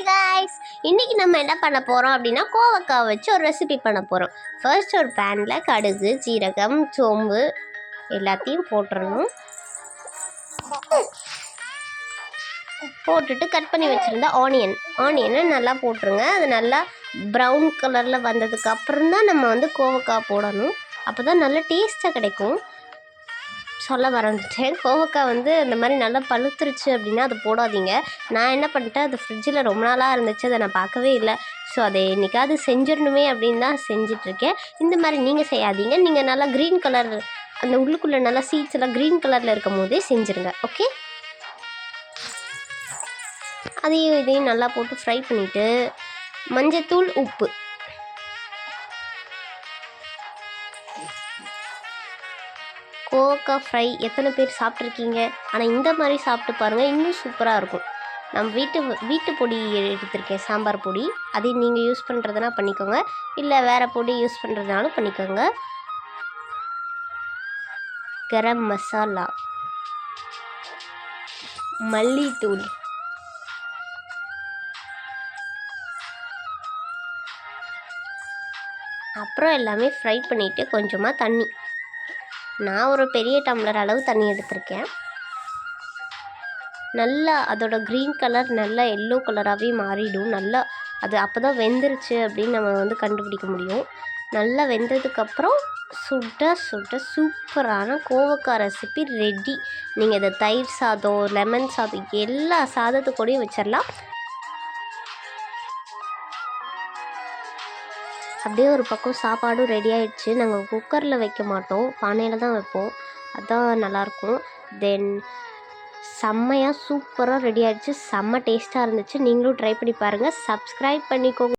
Guys, இன்னைக்கு நம்ம என்ன பண்ண போகிறோம் அப்படின்னா கோவக்காய் வச்சு ஒரு ரெசிபி பண்ண போகிறோம். ஃபர்ஸ்ட் ஒரு பேனில் கடுகு, ஜீரகம், சோம்பு எல்லாத்தையும் போட்டுடணும். போட்டுட்டு கட் பண்ணி வச்சுருந்த ஆனியனை நல்லா போட்டுருங்க. அது நல்லா ப்ரௌன் கலரில் வந்ததுக்கு அப்புறம் தான் நம்ம வந்து கோவக்காய் போடணும். அப்போ தான் நல்ல டேஸ்ட்டாக கிடைக்கும். சொல்ல மறந்துட்டேன், கோவக்காய் வந்து இந்த மாதிரி நல்லா பழுத்துருச்சு அப்படின்னா அது போடாதீங்க. நான் என்ன பண்ணிட்டேன், அது ஃப்ரிட்ஜில் ரொம்ப நாளாக இருந்துச்சு, அதை நான் பார்க்கவே இல்லை. ஸோ அதை என்றைக்காவது செஞ்சிடணுமே அப்படின்னு தான் செஞ்சிட்ருக்கேன். இந்த மாதிரி நீங்கள் செய்யாதீங்க. நீங்கள் நல்லா க்ரீன் கலர், அந்த உள்ளுக்குள்ளே நல்லா சீட்ஸ் எல்லாம் க்ரீன் கலரில் இருக்கும் போதே செஞ்சுருங்க. ஓகே, அதையும் இதையும் நல்லா போட்டு ஃப்ரை பண்ணிவிட்டு மஞ்சத்தூள், உப்பு, கோவக்காய் ஃப்ரை எத்தனை பேர் சாப்பிட்ருக்கீங்க? ஆனால் இந்த மாதிரி சாப்பிட்டு பாருங்கள், இன்னும் சூப்பராக இருக்கும். நான் வீட்டு பொடி எடுத்திருக்கேன், சாம்பார் பொடி. அதை நீங்கள் யூஸ் பண்ணுறதுனா பண்ணிக்கோங்க, இல்லை வேறு பொடி யூஸ் பண்ணுறதுனாலும் பண்ணிக்கோங்க. கரம் மசாலா, மல்லித்தூள், அப்புறம் எல்லாமே ஃப்ரை பண்ணிவிட்டு கொஞ்சமாக தண்ணி. நான் ஒரு பெரிய டம்ளர் அளவு தண்ணி எடுத்திருக்கேன். நல்லா அதோட க்ரீன் கலர் நல்லா எல்லோ கலராகவே மாறிடும். நல்லா அது அப்போ தான் வெந்துருச்சு அப்படின்னு நம்ம வந்து கண்டுபிடிக்க முடியும். நல்லா வெந்ததுக்கப்புறம் சுட சுட சூப்பரான கோவக்காய் ரெசிபி ரெடி. நீங்கள் இதை தயிர் சாதம், லெமன் சாதம், எல்லா சாதத்துக்கூடையும் வச்சிடலாம். அப்படியே ஒரு பக்கம் சாப்பாடும் ரெடி ஆகிடுச்சு. நாங்கள் குக்கரில் வைக்க மாட்டோம், பானையில் தான் வைப்போம். அதுதான் நல்லாயிருக்கும். தென் செம்மையாக சூப்பராக ரெடி ஆகிடுச்சு. செம்ம டேஸ்ட்டாக இருந்துச்சு. நீங்களும் ட்ரை பண்ணி பாருங்கள். சப்ஸ்கிரைப் பண்ணிக்கோங்க.